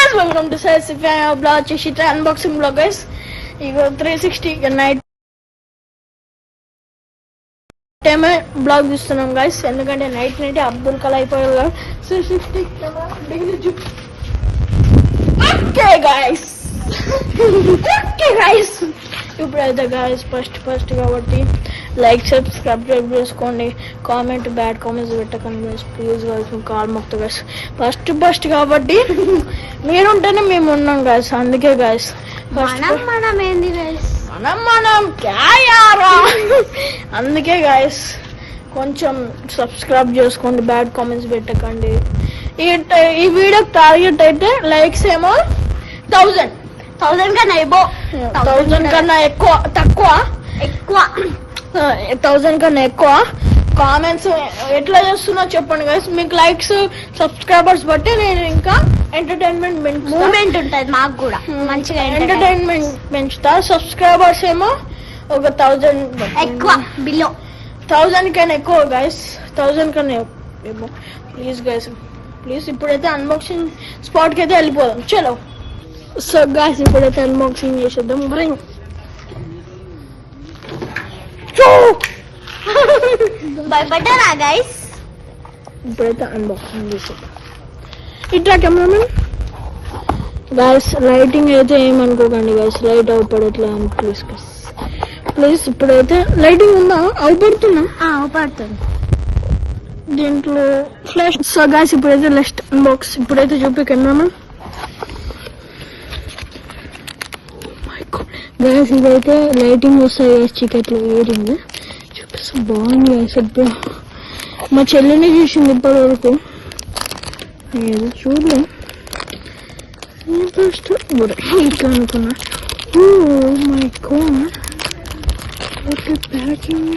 guys, welcome to Sci-Fi Blog Chishita unboxing vlog guys. Igo 360 night time vlog చూస్తున్నాం guys. ఎందుకంటే night Abdul Kalam అయిపోయారు కదా. 360 camera degree చూపు. Okay guys. Okay guys. ఇప్పుడైతే guys first కాబట్టి like subscribe చేసుకోండి, comment bad comments పెట్టకండి guys please guys. కాల్ మొక్త గైస్ ఫస్ట్ కాబట్టి మీరుంటేనే మేము ఉన్నాం గైస్. అందుకే గైస్ మనం ఏంది గైస్ మనం క్యాయారా. అందుకే గైస్ కొంచెం సబ్స్క్రైబ్ చేసుకోండి, బ్యాడ్ కామెంట్స్ పెట్టకండి. ఈ వీడియో టార్గెట్ అయితే లైక్స్ ఏమో 1000 కన్నా ఎబో 1000 కన్నా తక్కువ 1000 కన్నా ఎక్కువ. కామెంట్స్ ఎట్లా చేస్తున్నా చెప్పండి గైస్. మీకు లైక్స్ సబ్స్క్రైబర్స్ బట్టి నేను ఇంకా ఎంటర్టైన్మెంట్ మూమెంట్ ఉంటుంది మాకు కూడా మంచిగా ఎంటర్టైన్మెంట్ పెంచుతా. సబ్స్క్రైబర్స్ ఏమో ఒక 1000 ఎక్కువ బిలో 1000 కన్నా ఎక్కువ గైస్. 1000 కన్నా ఏమో ప్లీజ్ గైస్ ప్లీజ్. ఇప్పుడైతే అన్బాక్సింగ్ స్పాట్ కి అయితే వెళ్ళిపోదాం చలో. సో గైస్ ఇప్పుడైతే అన్బాక్సింగ్ చేసేద్దాం. భయపడ్డారా గైస్? ఇప్పుడైతే అన్బాక్సింగ్ చేసేద్దాం. ఇట్లా కెమెరామెన్ గైస్ లైటింగ్ అయితే ఏమనుకోకండి గైస్, లైట్ అవుపడట్లే అని ప్లీజ్ గైస్ ప్లీజ్. ఇప్పుడైతే లైటింగ్ ఉందా? అవుపడుతున్నా అవుపడుతుంది దీంట్లో ఫ్లాష్. సో గైస్ ఇప్పుడైతే నెక్స్ట్ అన్బాక్స్ ఇప్పుడైతే చూపి కెమెరామెన్ గైస్. ఇదైతే లైటింగ్ వస్తాయి గైస్, చీకట్లో ఇయరింగ్ చూపిస్తా. బాగుంది గైస్. ఇప్పుడు మా చెల్లిని చూసింది ఇప్పటి వరకు ఏదో చూడలే ఫస్ట్ ఇట్లా అనుకున్నా. Oh my god what a packing.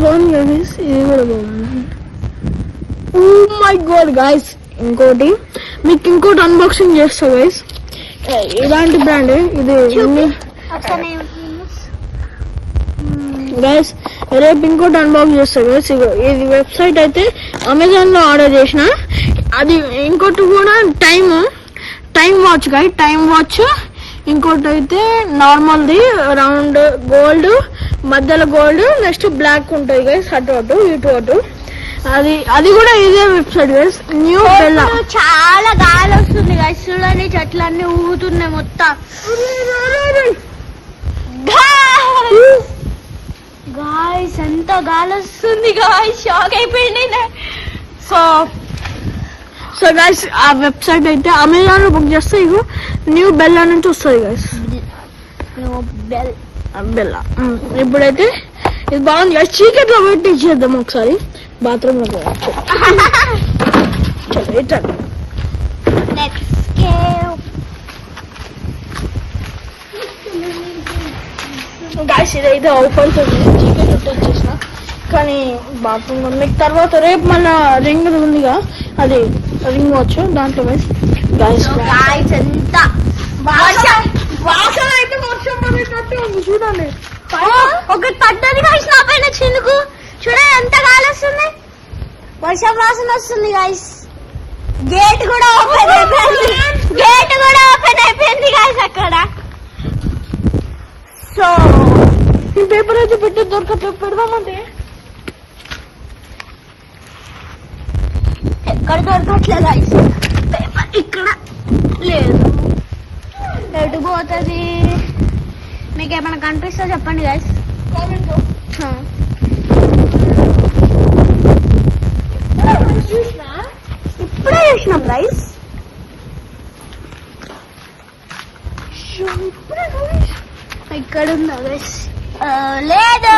బాగుంది గైస్, ఇది కూడా బాగుంది. ఓ మై గాడ్ గైస్ ఇంకోటి మీకు ఇంకోటి అన్బాక్సింగ్ చేస్తా గైస్. ఇలాంటి బ్రాండ్ ఇది గైస్. రేపు ఇంకోటి అన్బాక్స్ చేస్తా గైస్. ఇది వెబ్సైట్ అయితే అమెజాన్ లో ఆర్డర్ చేసిన. అది ఇంకోటి కూడా time watch guys. Time watch ఇంకోటి అయితే నార్మల్ది రౌండ్ గోల్డ్ మధ్యలో గోల్డ్ నెక్స్ట్ బ్లాక్ ఉంటుంది గైస్. అటు ఇటు అది కూడా ఇదే వెబ్సైట్ గైస్. New Bella. చాలా గాలి వస్తుంది గైస్, చూడండి చెట్లన్నీ ఊగుతున్నాయి మొత్తం. గాయస్ ఎంత గాలి వస్తుంది గాయస్, షాక్ అయిపోయింది. సో గైస్ ఆ వెబ్సైట్ అయితే అమెజాన్ లో బుక్ చేస్తే ఇగో న్యూ బెల్లా నుంచి వస్తుంది గైస్. బెల్లా ఇప్పుడైతే ఇది బాగుంది గైస్. చీకట్లో పెట్టి ఇచ్చేద్దాం ఒకసారి బాత్రూమ్ లో గైస్. ఇదైతే ఓపెన్ చీకట్ వచ్చేసిన కానీ బాత్రూమ్ లో మీకు తర్వాత రేపు మన రింగ్ ఉందిగా అది రింగ్ వచ్చు దాంట్లో గైస్. ఎంత వాసన అయితే వర్షం పడేటట్టు ఉంది చూడండి. ఒకటి పడ్డది గైస్ నా పైన చినుకు. చూడండి ఎంత గాలి వస్తుంది, వర్షం వాసన వస్తుంది గైస్. గేట్ కూడా ఓపెన్ అయిపోయింది గైస్ అక్కడ. సో ఈ పేపర్ అయితే పెట్టి దొరకట్లేదు, పెడదామంటే ఎక్కడ దొరకట్లేదు గైస్. పేపర్ ఇక్కడ లేదు, ఎటు పోతుంది మీకు ఏమైనా కనిపిస్తా చెప్పండి గైస్. ఇప్పుడే చూసినాం గైస్. ఇక్కడ ఉందా గైస్? లేదు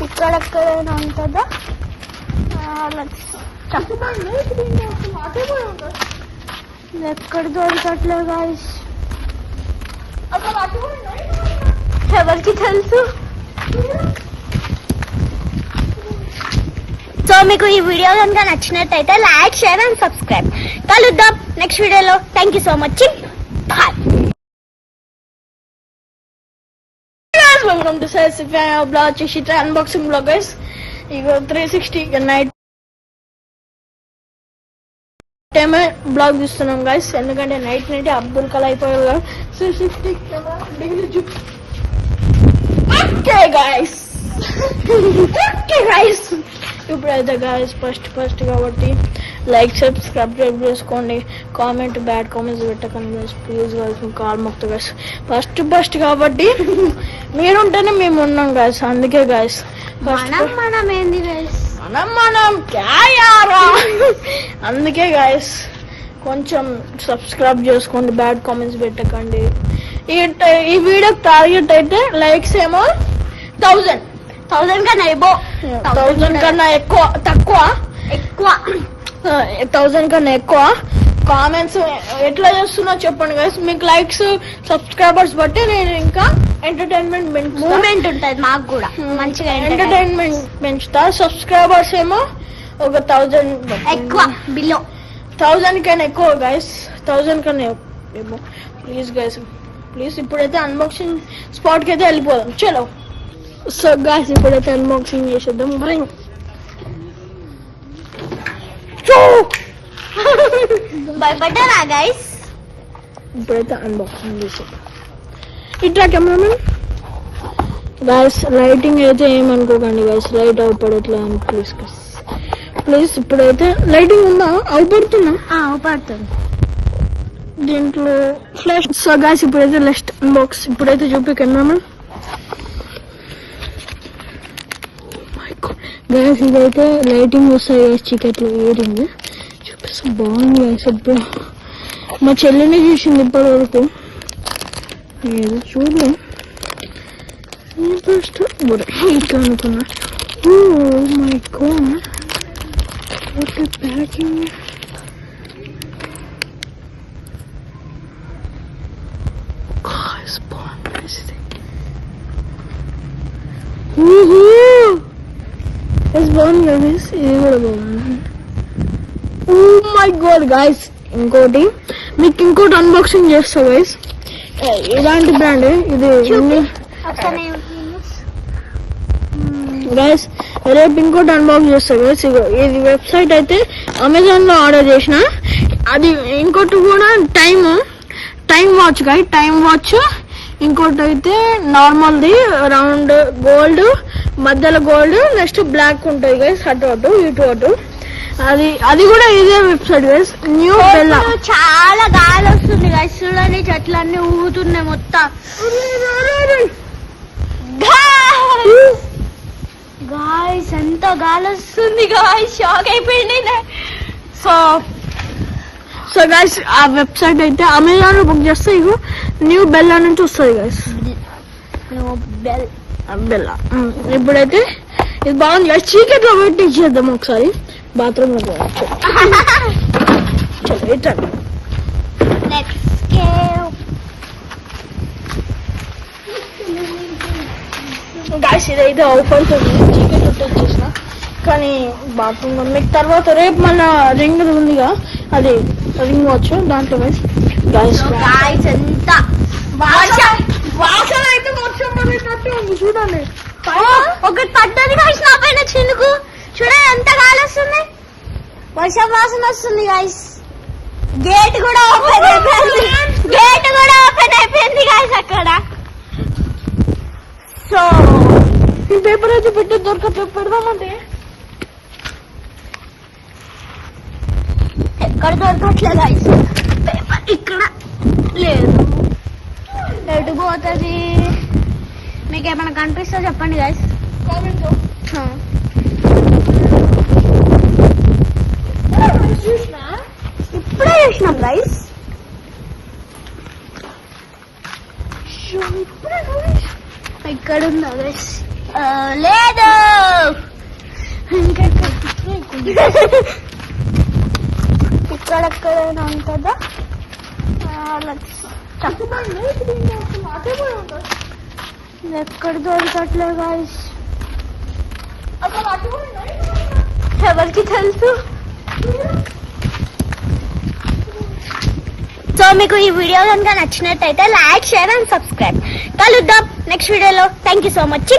ఇక్కడెక్కడైనా ఉంటుందా? ఎక్కడ దొరకట్లేదు గైస్, ఎవరికి తెలుసు. సో మీకు ఈ వీడియో కనుక నచ్చినట్టయితే లైక్ షేర్ అండ్ సబ్స్క్రైబ్. కలుద్దాం నెక్స్ట్ వీడియోలో. Thank you so much. Bye. Welcome to blog చేసి అన్బాక్సింగ్ బ్లాగ్ గైస్. ఇక 360 నైట్ టైమ్ బ్లాగ్ చూస్తున్నాం గైస్, ఎందుకంటే నైట్ నైట్ అబ్దుల్ కలా అయిపోయారు కదా. 360 డిగ్రీ ఓకే గైస్. ఇప్పుడైతే గైస్ ఫస్ట్ కాబట్టి లైక్ సబ్స్క్రైబ్ చేసుకోండి, కామెంట్ బ్యాడ్ కామెంట్స్ పెట్టకండి గైస్ ప్లీజ్ గైస్. కాల్ మొక్త గైస్ ఫస్ట్ కాబట్టి మీరుంటేనే మేము ఉన్నాం గైస్, అందుకే గైస్. మనం ఏంది గైస్, మనం క్యాయారా అందుకే గైస్ కొంచెం సబ్స్క్రైబ్ చేసుకోండి, బ్యాడ్ కామెంట్స్ పెట్టకండి. ఈ వీడియో టార్గెట్ అయితే లైక్స్ ఏమో 1000 కన్నా ఎబో 1000 కన్నా తక్కువ 1000 కన్నా ఎక్కువ. కామెంట్స్ ఎట్లా చేస్తున్నా చెప్పండి గైస్. మీకు లైక్స్ సబ్స్క్రైబర్స్ బట్టి నేను ఇంకా ఎంటర్టైన్మెంట్ మూమెంట్ ఉంటుంది మాకు కూడా మంచిగా ఎంటర్టైన్మెంట్ పెంచుతా. సబ్స్క్రైబర్స్ ఏమో ఒక 1000 ఎక్కువ, బిలో 1000 కన్నా ఎక్కువ గైస్, 1000 కన్నా ఏమో. Please guys please. ఇప్పుడైతే అన్బాక్సింగ్ స్పాట్ కి అయితే వెళ్ళిపోదాం చలో. సో గైస్ ఇప్పుడైతే అన్బాక్సింగ్ చేసేద్దాం. భయపడ్డారా గైస్? ఇప్పుడైతే అన్బాక్సింగ్ చేసేద్దాం. ఇట్లా కెమెరామెన్ గైస్ లైటింగ్ అయితే ఏమనుకోకండి గైస్, లైట్ అవుపడట్లే అని ప్లీజ్ గైస్ ప్లీజ్. ఇప్పుడైతే లైటింగ్ ఉందా? అవుపడుతున్నా? అవుపడుతుంది దీంట్లో ఫ్లాష్. సో గైస్ ఇప్పుడైతే నెక్స్ట్ అన్బాక్స్ ఇప్పుడైతే చూపి కెమెరామెన్. గైస్ ఇదైతే లైటింగ్ వస్తాయి గైస్, చీకట్లో ఇయరింగ్ చూపిస్తా. బాగుంది గైస్. ఇప్పుడు మా చెల్లిని చూసింది ఇప్పటి వరకు, ఏదో చూడలే ఫస్ట్ ఇట్లా అనుకున్నా. Oh my god what a packing. బాగుంది గైస్, ఇది కూడా బాగుంది. ఓ మై గాడ్ గైస్ ఇంకోటి మీకు ఇంకోటి అన్బాక్సింగ్ చేస్తా గైస్. ఇలాంటి బ్రాండ్ ఇది గైస్. రేపు ఇంకోటి అన్బాక్స్ చేస్తా గైస్. ఇది వెబ్సైట్ అయితే అమెజాన్ లో ఆర్డర్ చేసిన. అది ఇంకోటి కూడా time watch guys, time watch. ఇంకోటి అయితే నార్మల్ది రౌండ్ గోల్డ్, మధ్యలో గోల్డ్, నెక్స్ట్ బ్లాక్ ఉంటుంది గైస్. అటు ఇటు అది కూడా ఇదే వెబ్సైట్ గైస్. New Bella. చాలా గాలి వస్తుంది గైస్, చూడండి చెట్లన్నీ ఊగుతున్నాయి మొత్తం. గాయస్ ఎంత గాలి వస్తుంది గాయస్, షాక్ అయిపోయింది. సో గైస్ ఆ వెబ్సైట్ అయితే అమెజాన్ లో బుక్ చేస్తే ఇగో న్యూ బెల్లా నుంచి వస్తుంది గైస్. బెల్లా. ఇప్పుడైతే ఇది బాగుంది గైస్. చీకట్లో పెట్టి ఇచ్చేద్దాం ఒకసారి బాత్రూమ్ లో గైస్. ఇదైతే ఓపెన్ చీకట్ వచ్చేసిన కానీ బాత్రూమ్ లో మీకు తర్వాత రేపు మళ్ళా రింగ్ ఉందిగా, అది రింగ్ వాచ్ దాంట్లో గైస్. గాయస్ ఎంత వాసన అయితే మొత్తం పడేటట్టు ఉంది చూడండి. ఒకటి పడ్డది గాయస్ నా పైన చినుకు, చూడండి ఎంత గాలి వస్తుంది, వర్షం వాసన వస్తుంది గాయస్. గేట్ కూడా ఓపెన్ అయిపోయింది గాయస్ అక్కడ. సో ఈ పేపర్ అయితే పెట్టి పెడదామంటే ఎక్కడ దొరకట్లేదు గాయస్. పేపర్ ఇక్కడ లేదు, ఎటు పోతుంది మీకు ఏమైనా కనిపిస్తా చెప్పండి గాయస్. ఇప్పుడే చూసినాం గైస్. ఇక్కడ ఉందా గైస్? లేదు, ఇక్కడెక్కడైనా ఉంటుందా? ఎక్కడ దొరకట్లేదు గాయస్, ఎవరికి తెలుసు. మీకు ఈ వీడియో కనుక నచ్చినట్టయితే లైక్ షేర్ అండ్ సబ్స్క్రైబ్. కలుద్దాం నెక్స్ట్ వీడియోలో. Thank you so much.